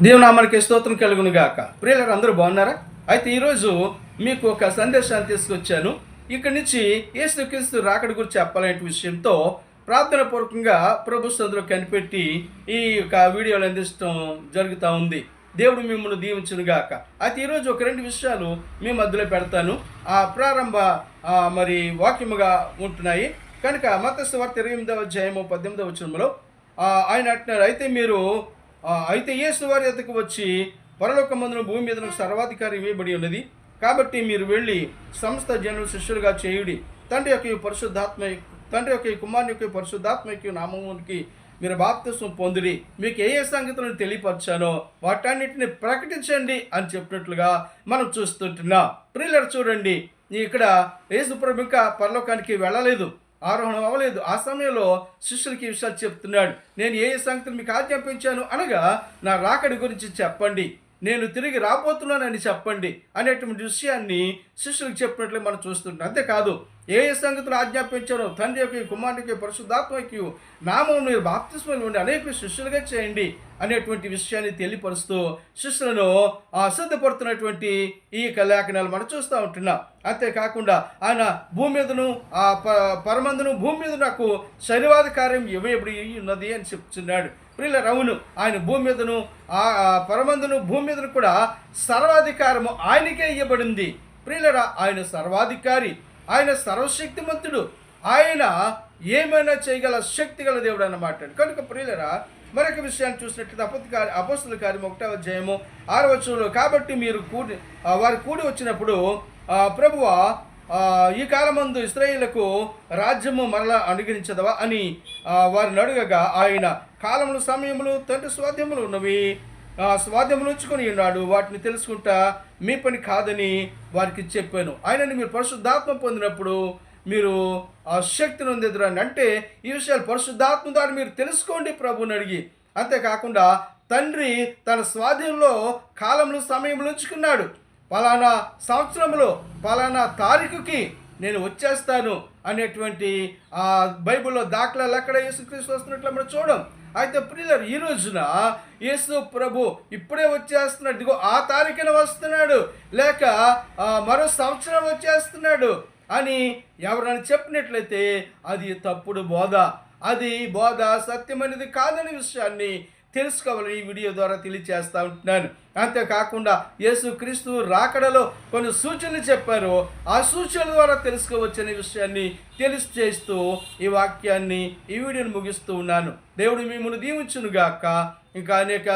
దేవునామానికి స్తోత్రం కలుగును గాక. ప్రియులారా, అందరూ బాగున్నారా? అయితే ఈరోజు మీకు ఒక సందేశాన్ని తీసుకొచ్చాను. ఇక్కడి నుంచి యేసుక్రీస్తు రాకడ గురించి చెప్పాలనే విషయంతో ప్రార్థన పూర్వకంగా ప్రభు సన్నిధిలో కనిపెట్టి ఈ యొక్క వీడియోలు అందించడం జరుగుతూ ఉంది. దేవుడు మిమ్మల్ని దీవించును గాక. అయితే ఈరోజు ఒక రెండు విషయాలు మీ మధ్యలో పెడతాను. ఆ ప్రారంభ వాక్యముగా ఉంటున్నాయి కనుక మత్తయి సువార్త 28వ అధ్యాయము 18వ వచనంలో ఆయన అంటున్నారు, అయితే యేసు వారి యొద్దకు వచ్చి పరలోకమందును భూమి మీదను సర్వాధికారి ఇవ్వబడి ఉన్నది. కాబట్టి మీరు వెళ్ళి సమస్త జనులు శిష్యులుగా చేయుడి. తండ్రి యొక్క కుమారుని యొక్క పరిశుద్ధాత్మకి నామమునికి మీరు బాప్తిస్మం పొందిడి. మీకు ఏ సంగతులను తెలియపరచానో వాటన్నిటిని ప్రకటించండి అని చెప్పినట్లుగా మనం చూస్తుంటున్నాం. ప్రియులారా, చూడండి, ఇక్కడ యేసు ప్రభు ఇంకా పరలోకానికి వెళ్ళలేదు, ఆరోహణం అవ్వలేదు. ఆ సమయంలో శిష్యులకి ఈ విషయాలు చెప్తున్నాడు. నేను ఏ సంగతులు మీకు ఆజ్ఞాపించాను అనగా నా రాకడి గురించి చెప్పండి, నేను తిరిగి రాబోతున్నానని చెప్పండి అనేటువంటి విషయాన్ని శిష్యులకు చెప్పినట్లు మనం చూస్తున్నాం. అంతేకాదు, ఏ సంగతులు ఆజ్ఞాపించారో తండ్రి యొక్క కుమారునికి పరిశుద్ధాత్మకి నామం మీరు బాప్తిస్మం ఉండి అనేక శిష్యులుగా చేయండి అనేటువంటి విషయాన్ని తెలియపరుస్తూ శిష్యులను సిద్ధపడుతున్నటువంటి ఈ లేఖనాలు మనం చూస్తూ ఉంటున్నాం. అంతేకాకుండా ఆయన భూమి మీదను పరమందును భూమి మీద నాకు శరీరాధికారం ఇవ్వబడి ఉన్నది అని చెప్తున్నాడు. ప్రియులారా, అవును, ఆయన భూమి మీదను పరమందును భూమి మీదను కూడా సర్వాధికారము ఆయనకే ఇవ్వబడింది. ప్రియులారా, ఆయన సర్వాధికారి, ఆయన సర్వశక్తిమంతుడు, ఆయన ఏమైనా చేయగల శక్తి గల దేవుడు అన్నమాట. కనుక ప్రియులారా, మరొక విషయాన్ని చూసినట్లయితే అపోస్తలుల కార్యం 1వ అధ్యాయము 6వ వచనంలో, కాబట్టి మీరు వారు కూడి వచ్చినప్పుడు ప్రభువా ఈ కాలమందు ఇశ్రాయేలుకు రాజ్యము మరలా అనుగ్రహించదవా అని వారిని అడగగా, ఆయన కాలములు సమయములు తండ్రి స్వాధ్యములు ఉన్నవి, స్వాధ్యములు ఉంచుకొని ఉన్నాడు, వాటిని తెలుసుకుంటా మీ పని కాదని వారికి చెప్పాను. ఆయనని మీరు పరిశుద్ధాత్మ పొందినప్పుడు మీరు ఆ శక్తిని పొందేదురని. అంటే ఈ విషయాలు పరిశుద్ధాత్మ ద్వారా మీరు తెలుసుకోండి ప్రభుని అడిగి. అంతేకాకుండా తండ్రి తన స్వాధీనంలో కాలములు సమయములు ఉంచుకున్నాడు. పలానా సంవత్సరంలో పలానా తారీఖుకి నేను వచ్చేస్తాను అనేటువంటి బైబిల్లో దాఖలాలు ఎక్కడ యేసుక్రీస్తు వస్తున్నట్లు మనం చూడం. అయితే ప్రియులారా, ఈ రోజున యేసు ప్రభు ఇప్పుడే వచ్చేస్తున్నాడు, ఇదిగో ఆ తారీఖున వస్తున్నాడు, లేక మరో సంవత్సరం వచ్చేస్తున్నాడు అని ఎవరైనా చెప్పినట్లయితే అది తప్పుడు బోధ. అది బోధ సత్యమైనది కాదనే విషయాన్ని తెలుసుకోవాలని ఈ వీడియో ద్వారా తెలియజేస్తూ ఉంటున్నాను. అంతేకాకుండా యేసుక్రీస్తు రాకడలో కొన్ని సూచనలు చెప్పారు, ఆ సూచనల ద్వారా తెలుసుకోవచ్చనే విషయాన్ని తెలియజేస్తూ ఈ వాక్యాన్ని ఈ వీడియోని ముగిస్తూ ఉన్నాను. దేవుడు మిమ్మల్ని దీవించును గాక. ఇంకా అనేక